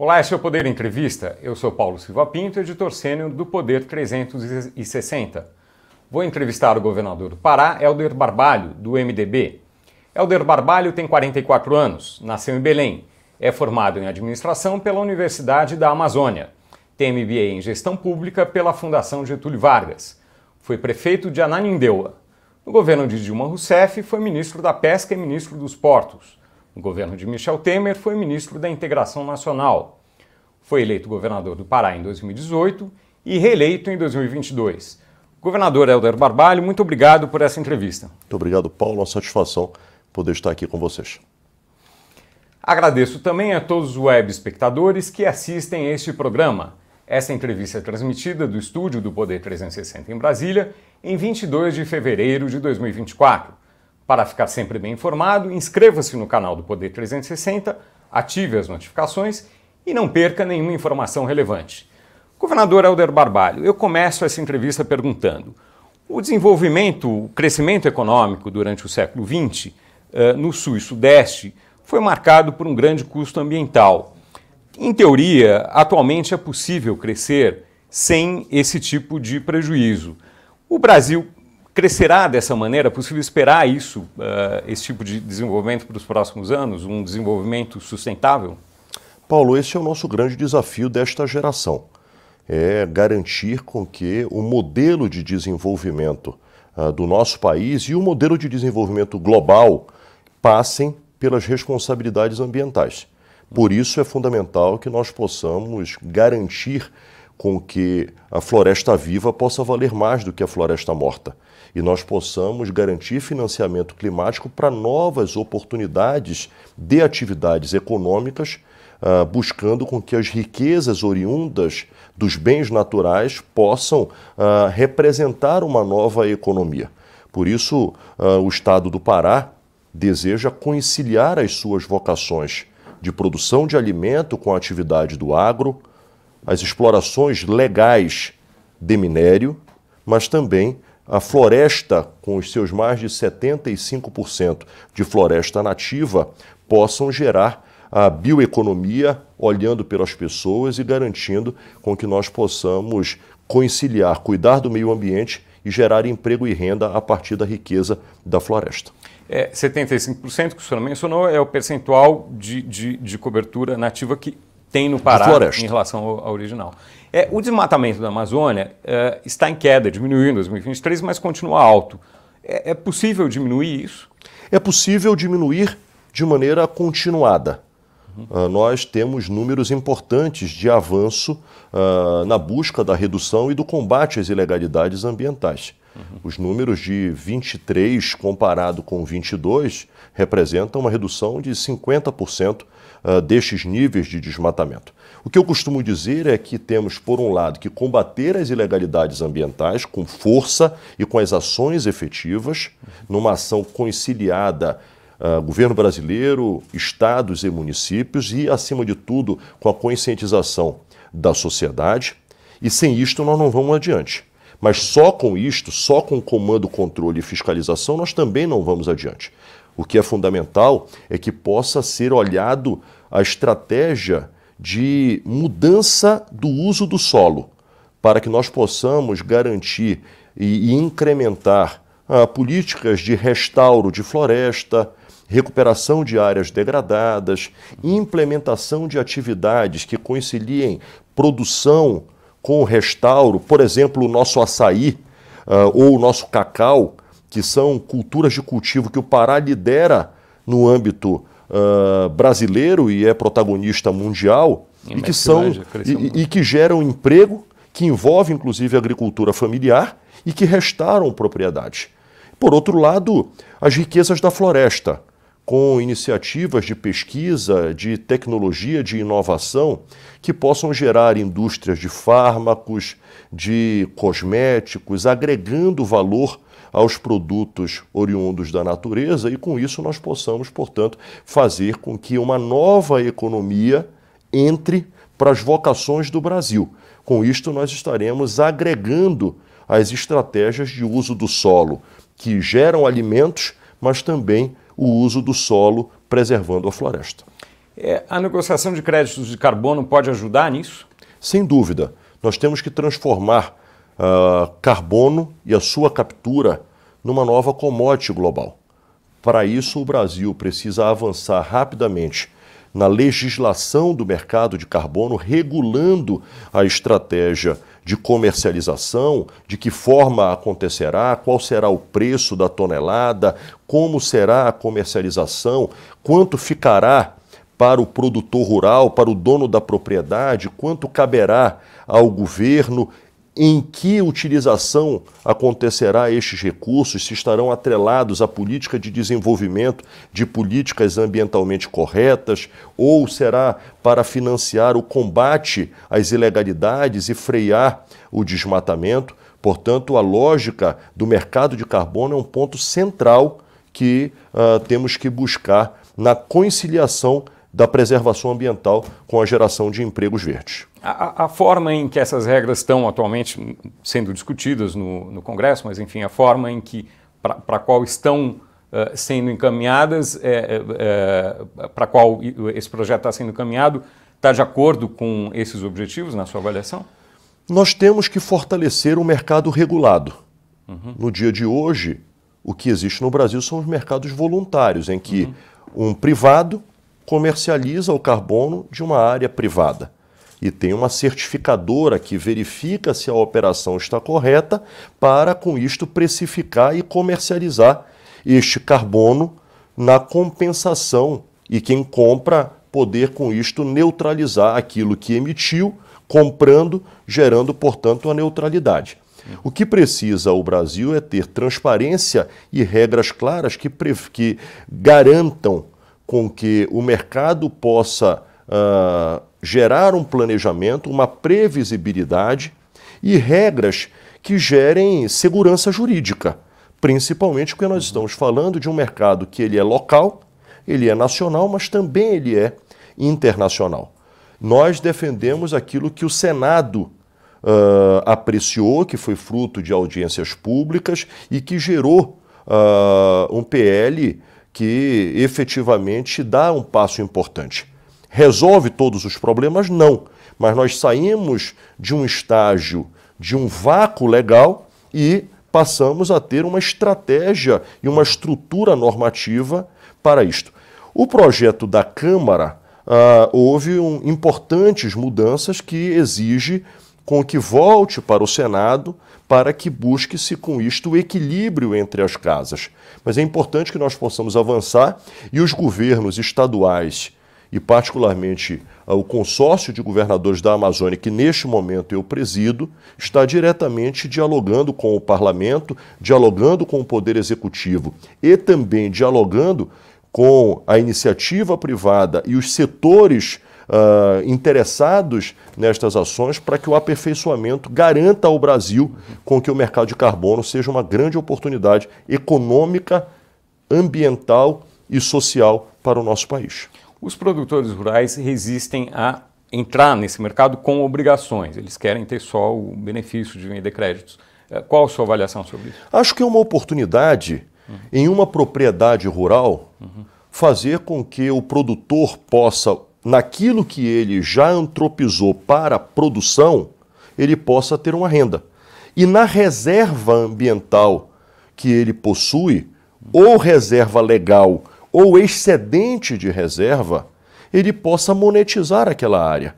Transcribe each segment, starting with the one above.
Olá, este é o Poder Entrevista. Eu sou Paulo Silva Pinto, editor sênior do Poder 360. Vou entrevistar o governador do Pará, Helder Barbalho, do MDB. Helder Barbalho tem 44 anos, nasceu em Belém, é formado em administração pela Universidade da Amazônia, tem MBA em gestão pública pela Fundação Getúlio Vargas, foi prefeito de Ananindeua. No governo de Dilma Rousseff foi ministro da Pesca e ministro dos Portos. No governo de Michel Temer foi ministro da Integração Nacional. Foi eleito governador do Pará em 2018 e reeleito em 2022. Governador Helder Barbalho, muito obrigado por essa entrevista. Muito obrigado, Paulo. Uma satisfação poder estar aqui com vocês. Agradeço também a todos os web espectadores que assistem a este programa. Essa entrevista é transmitida do estúdio do Poder 360 em Brasília em 22 de fevereiro de 2024. Para ficar sempre bem informado, inscreva-se no canal do Poder 360, ative as notificações e não perca nenhuma informação relevante. Governador Helder Barbalho, eu começo essa entrevista perguntando: o crescimento econômico durante o século XX, no Sul e Sudeste, foi marcado por um grande custo ambiental. Em teoria, atualmente é possível crescer sem esse tipo de prejuízo. O Brasil crescerá dessa maneira? É possível esperar isso, esse tipo de desenvolvimento para os próximos anos? Um desenvolvimento sustentável? Paulo, esse é o nosso grande desafio desta geração. É garantir com que o modelo de desenvolvimento do nosso país e o modelo de desenvolvimento global passem pelas responsabilidades ambientais. Por isso é fundamental que nós possamos garantir com que a floresta viva possa valer mais do que a floresta morta. E nós possamos garantir financiamento climático para novas oportunidades de atividades econômicas, buscando com que as riquezas oriundas dos bens naturais possam representar uma nova economia. Por isso, o Estado do Pará deseja conciliar as suas vocações de produção de alimento com a atividade do agro, as explorações legais de minério, mas também a floresta, com os seus mais de 75% de floresta nativa, possam gerar a bioeconomia, olhando pelas pessoas e garantindo com que nós possamos conciliar, cuidar do meio ambiente e gerar emprego e renda a partir da riqueza da floresta. 75% que o senhor mencionou é o percentual de cobertura nativa que tem no Pará em relação ao original. O desmatamento da Amazônia está em queda, diminuiu em 2023, mas continua alto. É possível diminuir isso? É possível diminuir de maneira continuada. Nós temos números importantes de avanço na busca da redução e do combate às ilegalidades ambientais. Os números de 23 comparado com 22 representam uma redução de 50% destes níveis de desmatamento. O que eu costumo dizer é que temos, por um lado, que combater as ilegalidades ambientais com força e com as ações efetivas, numa ação conciliada governo brasileiro, estados e municípios e, acima de tudo, com a conscientização da sociedade. E sem isto nós não vamos adiante. Mas só com isto, só com comando, controle e fiscalização, nós também não vamos adiante. O que é fundamental é que possa ser olhado a estratégia de mudança do uso do solo, para que nós possamos garantir e incrementar políticas de restauro de floresta, recuperação de áreas degradadas, implementação de atividades que conciliem produção com o restauro, por exemplo, o nosso açaí ou o nosso cacau, que são culturas de cultivo que o Pará lidera no âmbito brasileiro e é protagonista mundial, e que geram emprego, que envolve inclusive a agricultura familiar e que restauram propriedades. Por outro lado, as riquezas da floresta, com iniciativas de pesquisa, de tecnologia, de inovação, que possam gerar indústrias de fármacos, de cosméticos, agregando valor aos produtos oriundos da natureza e com isso nós possamos, portanto, fazer com que uma nova economia entre para as vocações do Brasil. Com isto nós estaremos agregando as estratégias de uso do solo que geram alimentos, mas também o uso do solo preservando a floresta. A negociação de créditos de carbono pode ajudar nisso? Sem dúvida. Nós temos que transformar carbono e a sua captura numa nova commodity global. Para isso, o Brasil precisa avançar rapidamente na legislação do mercado de carbono, regulando a estratégia de comercialização, de que forma acontecerá, qual será o preço da tonelada, como será a comercialização, quanto ficará para o produtor rural, para o dono da propriedade, quanto caberá ao governo, em que utilização acontecerá estes recursos, se estarão atrelados à política de desenvolvimento de políticas ambientalmente corretas, ou será para financiar o combate às ilegalidades e frear o desmatamento. Portanto, a lógica do mercado de carbono é um ponto central que temos que buscar na conciliação da preservação ambiental com a geração de empregos verdes. A forma em que essas regras estão atualmente sendo discutidas no Congresso, mas enfim, a forma em que para qual estão sendo encaminhadas, para qual esse projeto está sendo encaminhado, está de acordo com esses objetivos na sua avaliação? Nós temos que fortalecer o mercado regulado. No dia de hoje, o que existe no Brasil são os mercados voluntários, em que um privado comercializa o carbono de uma área privada. E tem uma certificadora que verifica se a operação está correta para, com isto, precificar e comercializar este carbono na compensação e quem compra poder, com isto, neutralizar aquilo que emitiu, comprando, gerando, portanto, a neutralidade. O que precisa o Brasil é ter transparência e regras claras que garantam com que o mercado possa gerar um planejamento, uma previsibilidade e regras que gerem segurança jurídica, principalmente porque nós estamos falando de um mercado que ele é local, ele é nacional, mas também ele é internacional. Nós defendemos aquilo que o Senado apreciou, que foi fruto de audiências públicas e que gerou um PL que efetivamente dá um passo importante. Resolve todos os problemas? Não. Mas nós saímos de um estágio, de um vácuo legal e passamos a ter uma estratégia e uma estrutura normativa para isto. O projeto da Câmara houve importantes mudanças que exige com que volte para o Senado para que busque-se com isto o equilíbrio entre as casas. Mas é importante que nós possamos avançar e os governos estaduais e particularmente o consórcio de governadores da Amazônia, que neste momento eu presido, está diretamente dialogando com o parlamento, dialogando com o poder executivo e também dialogando com a iniciativa privada e os setores interessados nestas ações para que o aperfeiçoamento garanta ao Brasil com que o mercado de carbono seja uma grande oportunidade econômica, ambiental e social para o nosso país. Os produtores rurais resistem a entrar nesse mercado com obrigações. Eles querem ter só o benefício de vender créditos. Qual a sua avaliação sobre isso? Acho que é uma oportunidade em uma propriedade rural fazer com que o produtor possa, naquilo que ele já antropizou para a produção, ele possa ter uma renda. E na reserva ambiental que ele possui, ou reserva legal, ou excedente de reserva, ele possa monetizar aquela área.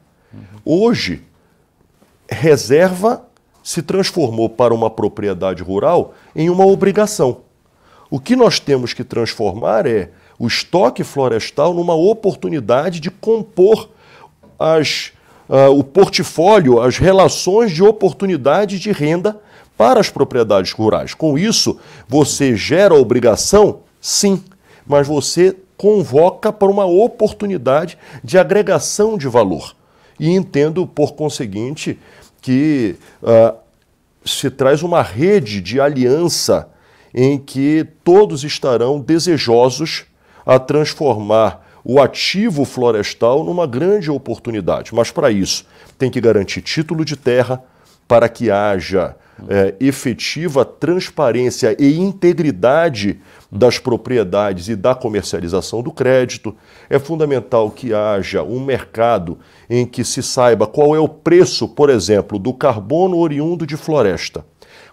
Hoje, reserva se transformou para uma propriedade rural em uma obrigação. O que nós temos que transformar é o estoque florestal numa oportunidade de compor o portfólio, as relações de oportunidade de renda para as propriedades rurais. Com isso, você gera obrigação? Sim, mas você convoca para uma oportunidade de agregação de valor. E entendo, por conseguinte, que se traz uma rede de aliança em que todos estarão desejosos a transformar o ativo florestal numa grande oportunidade. Mas para isso tem que garantir título de terra para que haja efetiva transparência e integridade das propriedades e da comercialização do crédito. É fundamental que haja um mercado em que se saiba qual é o preço, por exemplo, do carbono oriundo de floresta,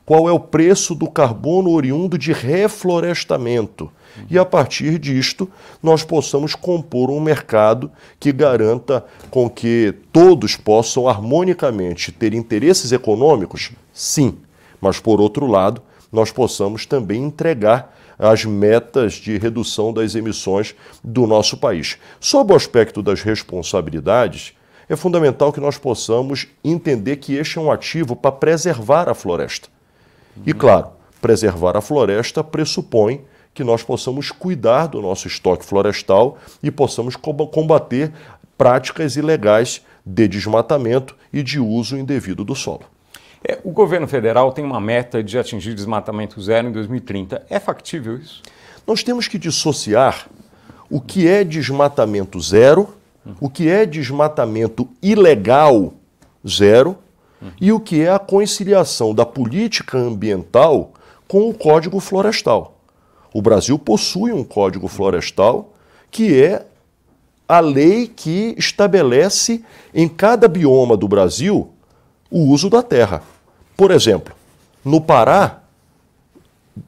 qual é o preço do carbono oriundo de reflorestamento. E a partir disto, nós possamos compor um mercado que garanta com que todos possam harmonicamente ter interesses econômicos, sim, mas por outro lado, nós possamos também entregar as metas de redução das emissões do nosso país. Sob o aspecto das responsabilidades, é fundamental que nós possamos entender que este é um ativo para preservar a floresta. E claro, preservar a floresta pressupõe que nós possamos cuidar do nosso estoque florestal e possamos combater práticas ilegais de desmatamento e de uso indevido do solo. O governo federal tem uma meta de atingir desmatamento zero em 2030. É factível isso? Nós temos que dissociar o que é desmatamento zero, o que é desmatamento ilegal zero e o que é a conciliação da política ambiental com o Código Florestal. O Brasil possui um Código Florestal que é a lei que estabelece em cada bioma do Brasil o uso da terra. Por exemplo, no Pará,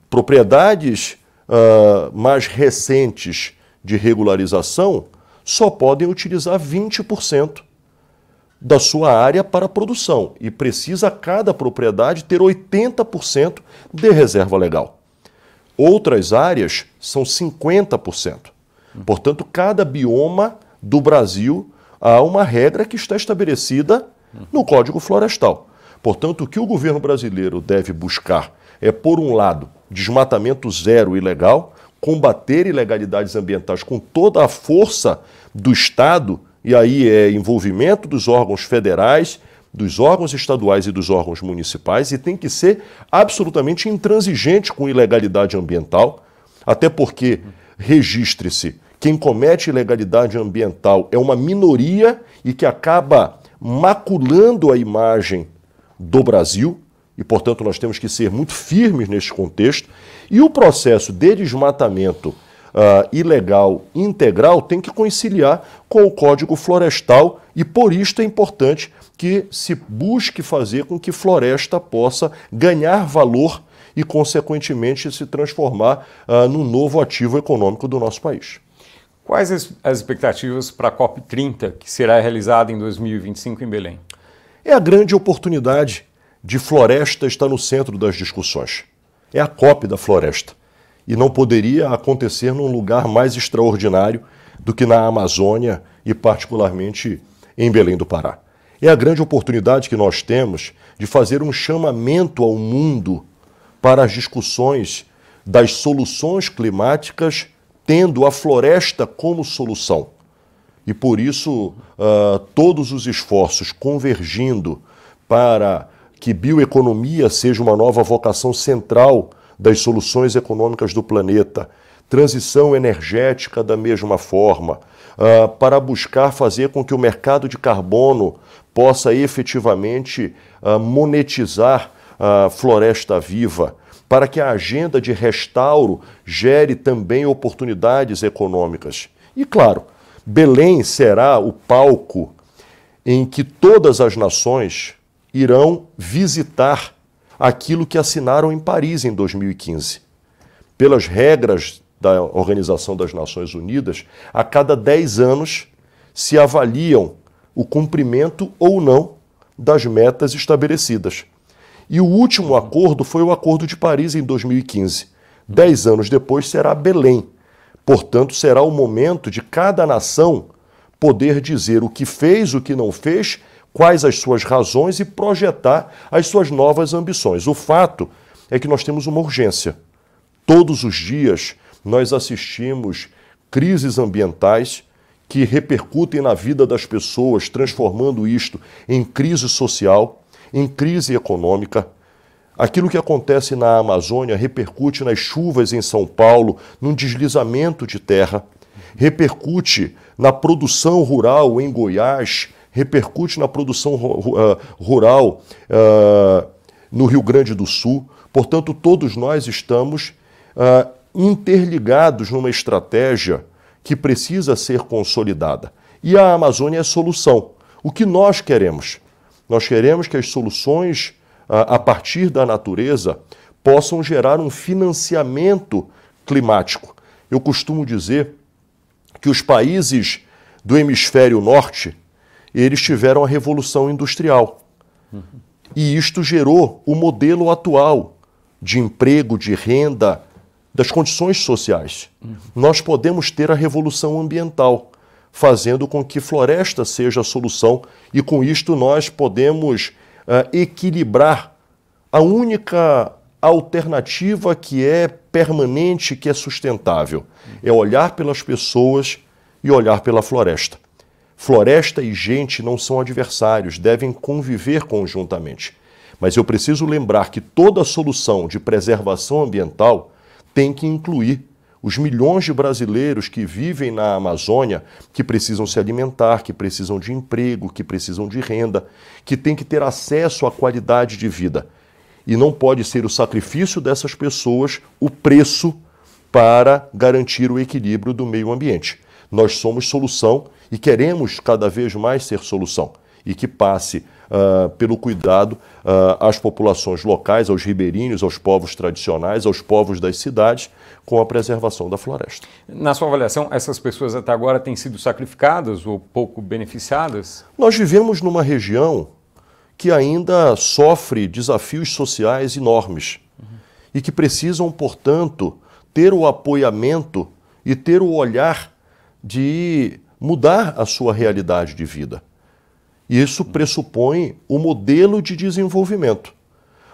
propriedades mais recentes de regularização só podem utilizar 20% da sua área para produção e precisa cada propriedade ter 80% de reserva legal. Outras áreas são 50%. Portanto, cada bioma do Brasil há uma regra que está estabelecida no Código Florestal. Portanto, o que o governo brasileiro deve buscar é, por um lado, desmatamento zero ilegal, combater ilegalidades ambientais com toda a força do Estado, e aí é envolvimento dos órgãos federais, dos órgãos estaduais e dos órgãos municipais, e tem que ser absolutamente intransigente com ilegalidade ambiental, até porque, registre-se, quem comete ilegalidade ambiental é uma minoria e que acaba maculando a imagem do Brasil, e, portanto, nós temos que ser muito firmes neste contexto, e o processo de desmatamento ilegal integral tem que conciliar com o Código Florestal, e por isto é importante que se busque fazer com que floresta possa ganhar valor e, consequentemente, se transformar num novo ativo econômico do nosso país. Quais as expectativas para a COP30, que será realizada em 2025 em Belém? É a grande oportunidade de floresta estar no centro das discussões. É a COP da floresta. E não poderia acontecer num lugar mais extraordinário do que na Amazônia e particularmente em Belém do Pará. É a grande oportunidade que nós temos de fazer um chamamento ao mundo para as discussões das soluções climáticas, tendo a floresta como solução. E por isso, todos os esforços convergindo para que bioeconomia seja uma nova vocação central das soluções econômicas do planeta, transição energética da mesma forma, para buscar fazer com que o mercado de carbono possa efetivamente monetizar a floresta viva, para que a agenda de restauro gere também oportunidades econômicas. E, claro, Belém será o palco em que todas as nações irão visitar aquilo que assinaram em Paris em 2015. Pelas regras da Organização das Nações Unidas, a cada 10 anos se avaliam o cumprimento ou não das metas estabelecidas. E o último acordo foi o Acordo de Paris em 2015. 10 anos depois será Belém. Portanto, será o momento de cada nação poder dizer o que fez, o que não fez, quais as suas razões e projetar as suas novas ambições. O fato é que nós temos uma urgência. Todos os dias nós assistimos crises ambientais que repercutem na vida das pessoas, transformando isto em crise social, em crise econômica. Aquilo que acontece na Amazônia repercute nas chuvas em São Paulo, num deslizamento de terra, repercute na produção rural em Goiás, repercute na produção rural no Rio Grande do Sul. Portanto, todos nós estamos interligados numa estratégia que precisa ser consolidada. E a Amazônia é a solução. O que nós queremos? Nós queremos que as soluções, a partir da natureza, possam gerar um financiamento climático. Eu costumo dizer que os países do hemisfério norte, eles tiveram a Revolução Industrial. E isto gerou o modelo atual de emprego, de renda, das condições sociais. Nós podemos ter a Revolução Ambiental, fazendo com que floresta seja a solução, e com isto nós podemos equilibrar a única alternativa que é permanente, que é sustentável. É olhar pelas pessoas e olhar pela floresta. Floresta e gente não são adversários, devem conviver conjuntamente. Mas eu preciso lembrar que toda solução de preservação ambiental tem que incluir os milhões de brasileiros que vivem na Amazônia, que precisam se alimentar, que precisam de emprego, que precisam de renda, que têm que ter acesso à qualidade de vida. E não pode ser o sacrifício dessas pessoas o preço para garantir o equilíbrio do meio ambiente. Nós somos solução e queremos cada vez mais ser solução, e que passe pelo cuidado às populações locais, aos ribeirinhos, aos povos tradicionais, aos povos das cidades, com a preservação da floresta. Na sua avaliação, essas pessoas até agora têm sido sacrificadas ou pouco beneficiadas? Nós vivemos numa região que ainda sofre desafios sociais enormes e que precisam, portanto, ter o apoiamento e ter o olhar de mudar a sua realidade de vida. Isso pressupõe o modelo de desenvolvimento.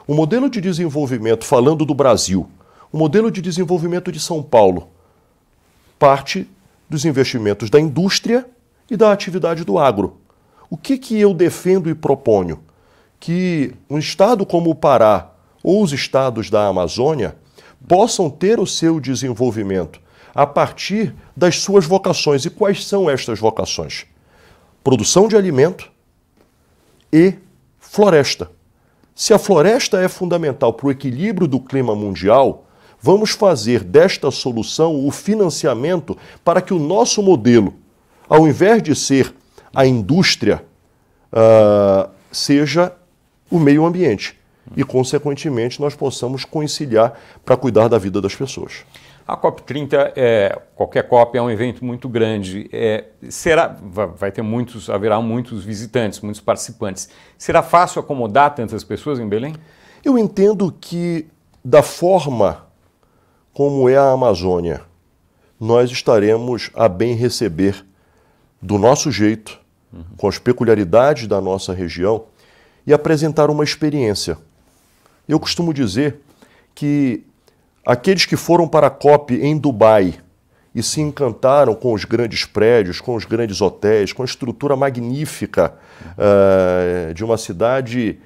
O modelo de desenvolvimento, falando do Brasil, o modelo de desenvolvimento de São Paulo parte dos investimentos da indústria e da atividade do agro. O que eu defendo e proponho? Que um estado como o Pará ou os estados da Amazônia possam ter o seu desenvolvimento a partir das suas vocações. E quais são estas vocações? Produção de alimento e floresta. Se a floresta é fundamental para o equilíbrio do clima mundial, vamos fazer desta solução o financiamento para que o nosso modelo, ao invés de ser a indústria, seja o meio ambiente. E, consequentemente, nós possamos conciliar para cuidar da vida das pessoas. A COP30, qualquer COP é um evento muito grande. Haverá muitos visitantes, muitos participantes. Será fácil acomodar tantas pessoas em Belém? Eu entendo que, da forma como é a Amazônia, nós estaremos a bem receber, do nosso jeito, com as peculiaridades da nossa região, e apresentar uma experiência. Eu costumo dizer que aqueles que foram para a COP em Dubai e se encantaram com os grandes prédios, com os grandes hotéis, com a estrutura magnífica de uma cidade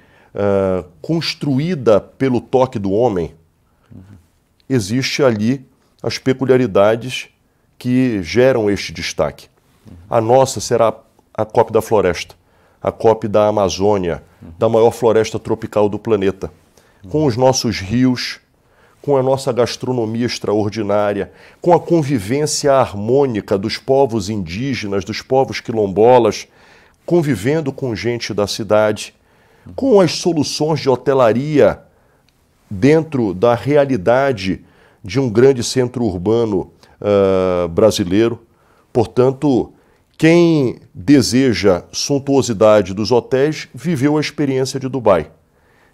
construída pelo toque do homem, existe ali as peculiaridades que geram este destaque. A nossa será a COP da floresta, a COP da Amazônia, da maior floresta tropical do planeta, com os nossos rios, com a nossa gastronomia extraordinária, com a convivência harmônica dos povos indígenas, dos povos quilombolas, convivendo com gente da cidade, com as soluções de hotelaria dentro da realidade de um grande centro urbano brasileiro. Portanto, quem deseja suntuosidade dos hotéis viveu a experiência de Dubai.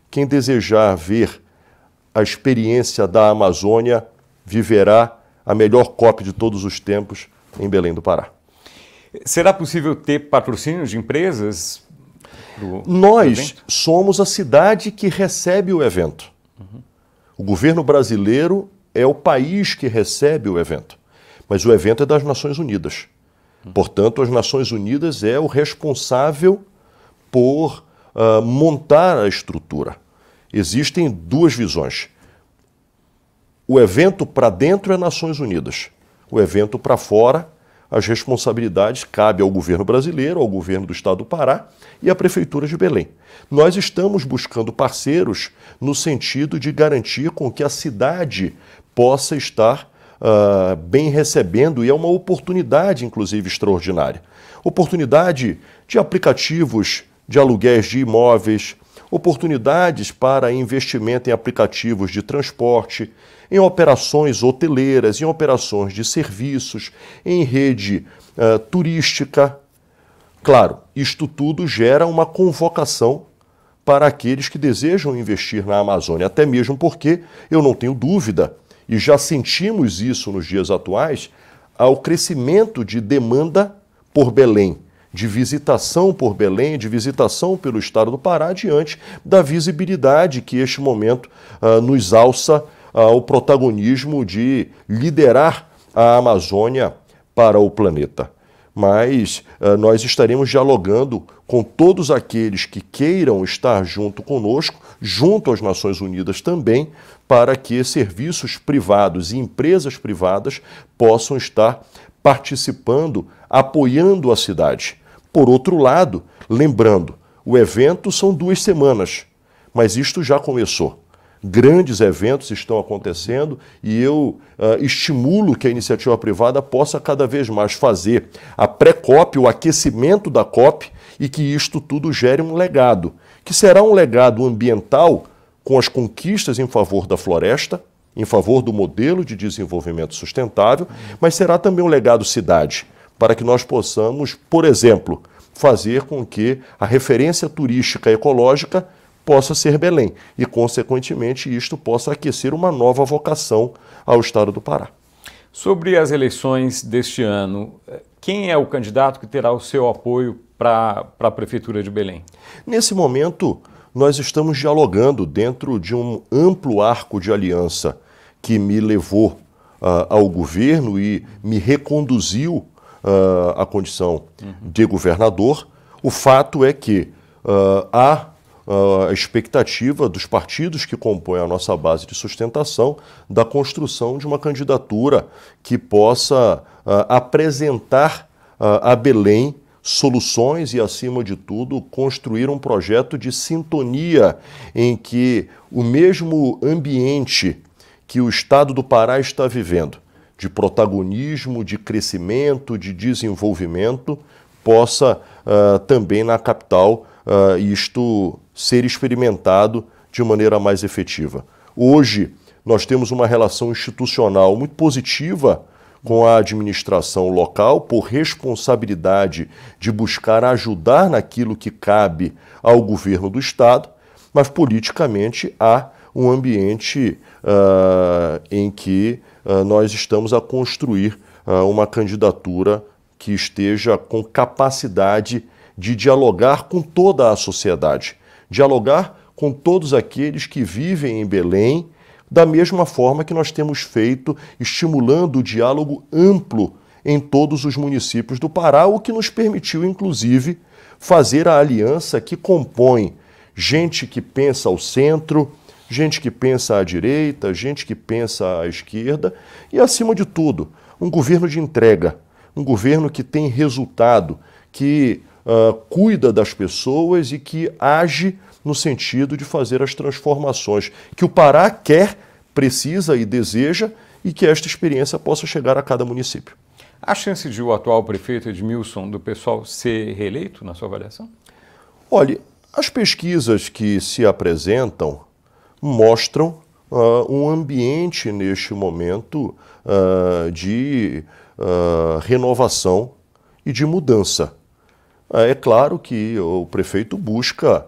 Quem desejar ver a experiência da Amazônia viverá a melhor COP de todos os tempos em Belém do Pará. Será possível ter patrocínio de empresas? Nós somos a cidade que recebe o evento. O governo brasileiro é o país que recebe o evento. Mas o evento é das Nações Unidas. Portanto, as Nações Unidas é o responsável por montar a estrutura. Existem duas visões. O evento para dentro é Nações Unidas. O evento para fora, as responsabilidades cabem ao governo brasileiro, ao governo do estado do Pará e à Prefeitura de Belém. Nós estamos buscando parceiros no sentido de garantir com que a cidade possa estar bem recebendo, e é uma oportunidade, inclusive, extraordinária. Oportunidade de aplicativos de aluguéis de imóveis, oportunidades para investimento em aplicativos de transporte, em operações hoteleiras, em operações de serviços, em rede turística. Claro, isto tudo gera uma convocação para aqueles que desejam investir na Amazônia, até mesmo porque, eu não tenho dúvida, e já sentimos isso nos dias atuais, ao crescimento de demanda por Belém, de visitação por Belém, de visitação pelo estado do Pará, diante da visibilidade que este momento nos alça ao protagonismo de liderar a Amazônia para o planeta. Mas nós estaremos dialogando com todos aqueles que queiram estar junto conosco, junto às Nações Unidas também, para que serviços privados e empresas privadas possam estar participando, apoiando a cidade. Por outro lado, lembrando, o evento são 2 semanas, mas isto já começou. Grandes eventos estão acontecendo e eu estimulo que a iniciativa privada possa cada vez mais fazer a pré-COP, o aquecimento da COP, e que isto tudo gere um legado, que será um legado ambiental com as conquistas em favor da floresta, em favor do modelo de desenvolvimento sustentável, mas será também um legado cidade, para que nós possamos, por exemplo, fazer com que a referência turística ecológica possa ser Belém e, consequentemente, isto possa aquecer uma nova vocação ao estado do Pará. Sobre as eleições deste ano, quem é o candidato que terá o seu apoio para a Prefeitura de Belém? Nesse momento, nós estamos dialogando dentro de um amplo arco de aliança que me levou ao governo e me reconduziu à condição de governador. O fato é que há a expectativa dos partidos que compõem a nossa base de sustentação da construção de uma candidatura que possa apresentar a Belém soluções e, acima de tudo, construir um projeto de sintonia em que o mesmo ambiente que o estado do Pará está vivendo, de protagonismo, de crescimento, de desenvolvimento, possa também na capital isto ser experimentado de maneira mais efetiva. Hoje, nós temos uma relação institucional muito positiva com a administração local, por responsabilidade de buscar ajudar naquilo que cabe ao governo do estado, mas politicamente há um ambiente em que nós estamos a construir uma candidatura que esteja com capacidade de dialogar com toda a sociedade, dialogar com todos aqueles que vivem em Belém, da mesma forma que nós temos feito, estimulando o diálogo amplo em todos os municípios do Pará, o que nos permitiu, inclusive, fazer a aliança que compõe gente que pensa ao centro, gente que pensa à direita, gente que pensa à esquerda e, acima de tudo, um governo de entrega, um governo que tem resultado, que cuida das pessoas e que age no sentido de fazer as transformações que o Pará quer, precisa e deseja, e que esta experiência possa chegar a cada município. Há chance de o atual prefeito Edmilson do PSOL ser reeleito, na sua avaliação? Olha, as pesquisas que se apresentam mostram um ambiente neste momento de renovação e de mudança. É claro que o prefeito busca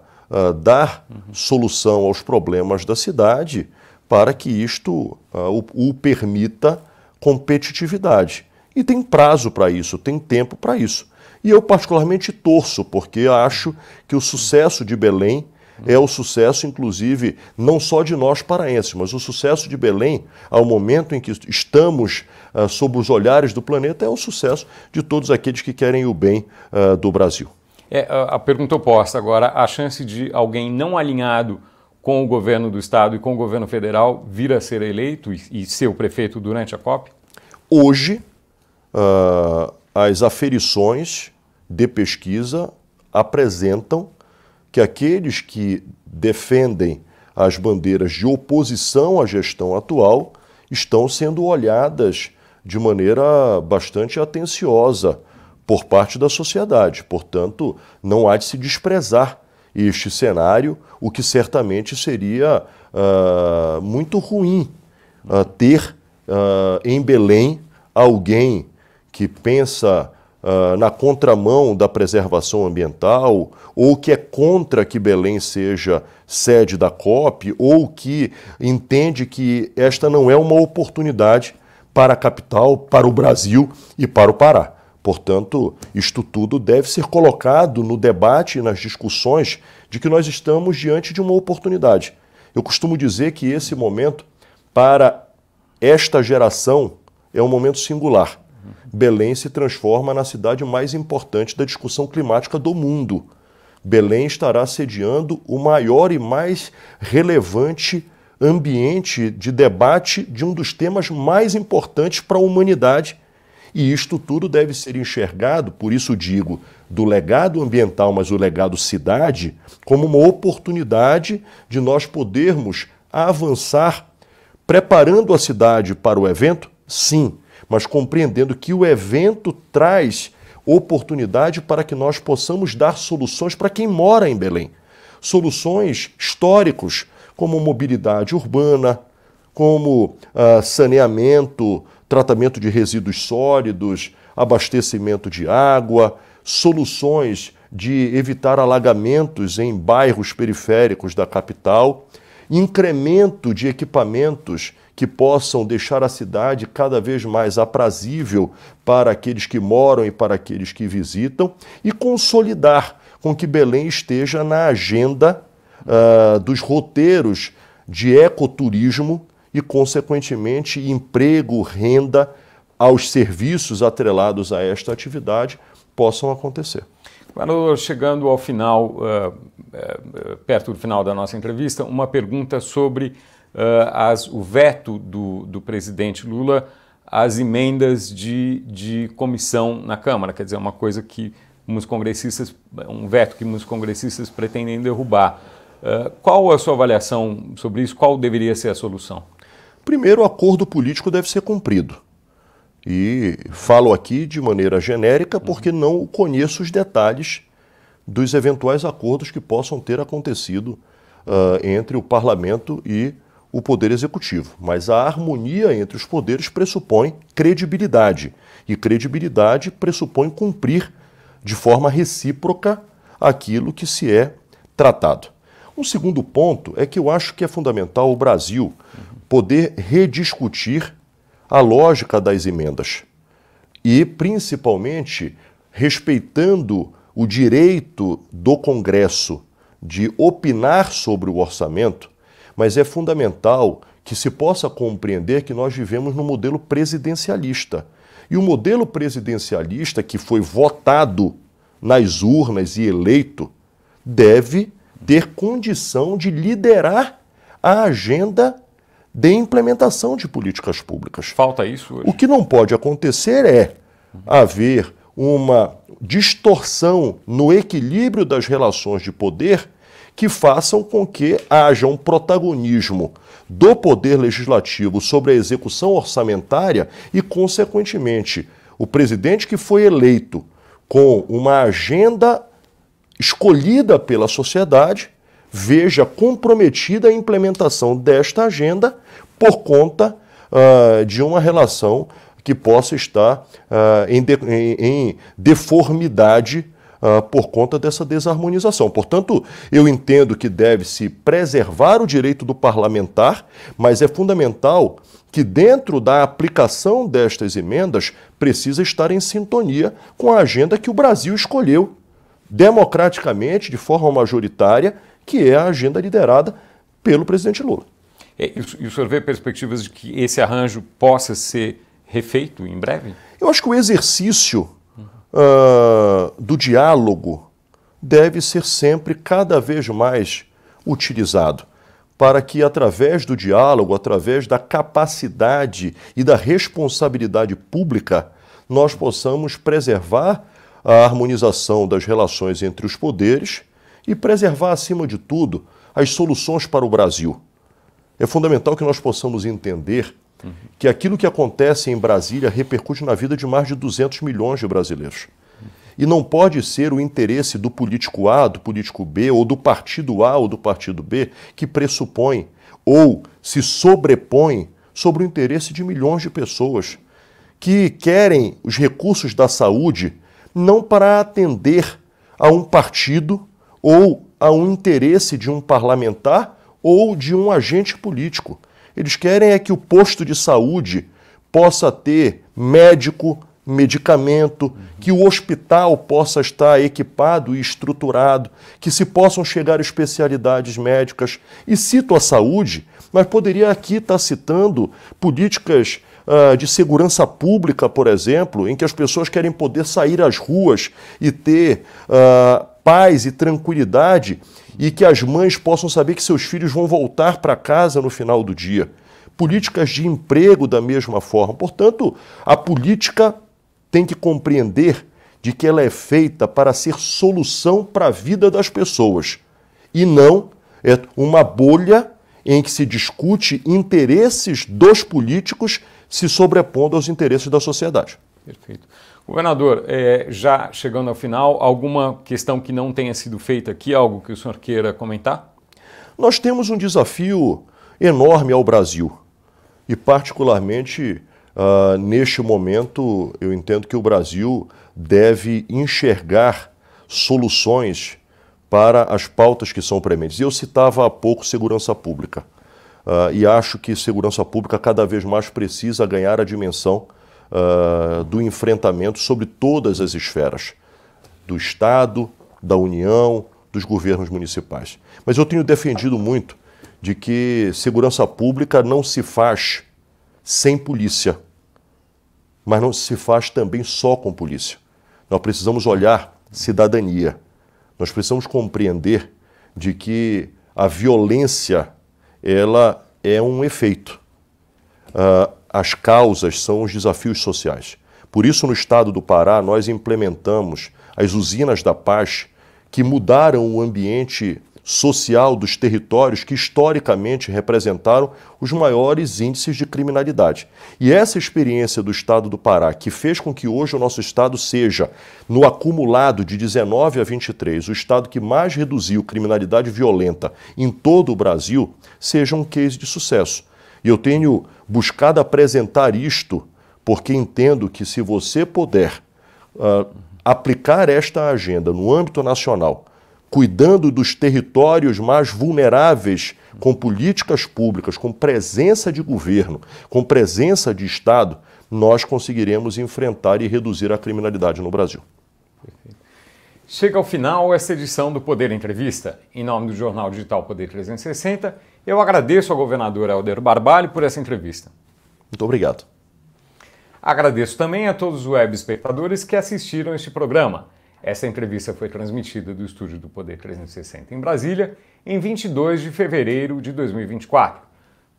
dar solução aos problemas da cidade para que isto o permita competitividade. E tem prazo para isso, tem tempo para isso. E eu particularmente torço, porque acho que o sucesso de Belém é o sucesso, inclusive, não só de nós paraenses, mas o sucesso de Belém, ao momento em que estamos sob os olhares do planeta, é o sucesso de todos aqueles que querem o bem do Brasil. A pergunta oposta agora, a chance de alguém não alinhado com o governo do estado e com o governo federal vir a ser eleito e ser o prefeito durante a COP? Hoje, as aferições de pesquisa apresentam que aqueles que defendem as bandeiras de oposição à gestão atual estão sendo olhadas de maneira bastante atenciosa por parte da sociedade. Portanto, não há de se desprezar este cenário, o que certamente seria muito ruim ter em Belém alguém que pensa na contramão da preservação ambiental, ou que é contra que Belém seja sede da COP, ou que entende que esta não é uma oportunidade para a capital, para o Brasil e para o Pará. Portanto, isto tudo deve ser colocado no debate e nas discussões de que nós estamos diante de uma oportunidade. Eu costumo dizer que esse momento, para esta geração, é um momento singular. Belém se transforma na cidade mais importante da discussão climática do mundo. Belém estará sediando o maior e mais relevante ambiente de debate de um dos temas mais importantes para a humanidade. E isto tudo deve ser enxergado, por isso digo, do legado ambiental, mas o legado cidade, como uma oportunidade de nós podermos avançar, preparando a cidade para o evento, sim, mas compreendendo que o evento traz oportunidade para que nós possamos dar soluções para quem mora em Belém. Soluções históricas, como mobilidade urbana, como saneamento, tratamento de resíduos sólidos, abastecimento de água, soluções de evitar alagamentos em bairros periféricos da capital, incremento de equipamentos que possam deixar a cidade cada vez mais aprazível para aqueles que moram e para aqueles que visitam, e consolidar com que Belém esteja na agenda dos roteiros de ecoturismo e, consequentemente, emprego, renda aos serviços atrelados a esta atividade possam acontecer. Agora, chegando ao final, perto do final da nossa entrevista, uma pergunta sobre o veto do presidente Lula às emendas de comissão na Câmara, quer dizer, uma coisa que um veto que muitos congressistas pretendem derrubar. Qual a sua avaliação sobre isso? Qual deveria ser a solução? Primeiro, o acordo político deve ser cumprido. E falo aqui de maneira genérica porque não conheço os detalhes dos eventuais acordos que possam ter acontecido entre o Parlamento e o Poder Executivo. Mas a harmonia entre os poderes pressupõe credibilidade. E credibilidade pressupõe cumprir de forma recíproca aquilo que se é tratado. Um segundo ponto é que eu acho que é fundamental o Brasil poder rediscutir a lógica das emendas e, principalmente, respeitando o direito do Congresso de opinar sobre o orçamento, mas é fundamental que se possa compreender que nós vivemos num modelo presidencialista. E o modelo presidencialista que foi votado nas urnas e eleito deve ter condição de liderar a agenda de implementação de políticas públicas. Falta isso hoje? O que não pode acontecer é haver uma distorção no equilíbrio das relações de poder que façam com que haja um protagonismo do poder legislativo sobre a execução orçamentária e, consequentemente, o presidente que foi eleito com uma agenda escolhida pela sociedade veja comprometida a implementação desta agenda por conta de uma relação que possa estar em deformidade por conta dessa desarmonização. Portanto, eu entendo que deve-se preservar o direito do parlamentar, mas é fundamental que dentro da aplicação destas emendas precisa estar em sintonia com a agenda que o Brasil escolheu democraticamente, de forma majoritária, que é a agenda liderada pelo presidente Lula. E o senhor vê perspectivas de que esse arranjo possa ser refeito em breve? Eu acho que o exercício do diálogo deve ser sempre cada vez mais utilizado para que, através do diálogo, através da capacidade e da responsabilidade pública, nós possamos preservar a harmonização das relações entre os poderes e preservar, acima de tudo, as soluções para o Brasil. É fundamental que nós possamos entender que aquilo que acontece em Brasília repercute na vida de mais de 200 milhões de brasileiros. E não pode ser o interesse do político A, do político B, ou do partido A ou do partido B, que pressupõe ou se sobrepõe sobre o interesse de milhões de pessoas que querem os recursos da saúde não para atender a um partido ou a um interesse de um parlamentar ou de um agente político. Eles querem é que o posto de saúde possa ter médico, medicamento, que o hospital possa estar equipado e estruturado, que se possam chegar especialidades médicas. E cito a saúde, mas poderia aqui estar citando políticas de segurança pública, por exemplo, em que as pessoas querem poder sair às ruas e ter paz e tranquilidade e que as mães possam saber que seus filhos vão voltar para casa no final do dia. Políticas de emprego da mesma forma. Portanto, a política tem que compreender de que ela é feita para ser solução para a vida das pessoas e não é uma bolha em que se discute interesses dos políticos se sobrepondo aos interesses da sociedade. Perfeito. Governador, já chegando ao final, alguma questão que não tenha sido feita aqui, algo que o senhor queira comentar? Nós temos um desafio enorme ao Brasil e particularmente neste momento eu entendo que o Brasil deve enxergar soluções para as pautas que são prementes. Eu citava há pouco segurança pública e acho que segurança pública cada vez mais precisa ganhar a dimensão do enfrentamento sobre todas as esferas, do Estado, da União, dos governos municipais. Mas eu tenho defendido muito de que segurança pública não se faz sem polícia, mas não se faz também só com polícia. Nós precisamos olhar cidadania, nós precisamos compreender de que a violência ela é um efeito. As causas são os desafios sociais. Por isso, no estado do Pará, nós implementamos as usinas da paz que mudaram o ambiente social dos territórios que historicamente representaram os maiores índices de criminalidade. E essa experiência do estado do Pará, que fez com que hoje o nosso estado seja, no acumulado de 19 a 23, o estado que mais reduziu criminalidade violenta em todo o Brasil, seja um case de sucesso. E eu tenho buscado apresentar isto porque entendo que se você puder aplicar esta agenda no âmbito nacional, cuidando dos territórios mais vulneráveis, com políticas públicas, com presença de governo, com presença de Estado, nós conseguiremos enfrentar e reduzir a criminalidade no Brasil. Perfeito. Chega ao final esta edição do Poder Entrevista. Em nome do Jornal Digital Poder 360, eu agradeço ao governador Helder Barbalho por essa entrevista. Muito obrigado. Agradeço também a todos os web espectadores que assistiram este programa. Essa entrevista foi transmitida do estúdio do Poder 360 em Brasília, em 22 de fevereiro de 2024.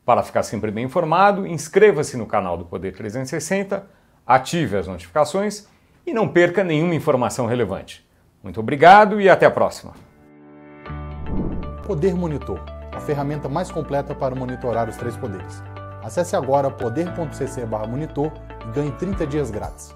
Para ficar sempre bem informado, inscreva-se no canal do Poder 360, ative as notificações e não perca nenhuma informação relevante. Muito obrigado e até a próxima. Poder Monitor, a ferramenta mais completa para monitorar os 3 poderes. Acesse agora poder.cc/monitor e ganhe 30 dias grátis.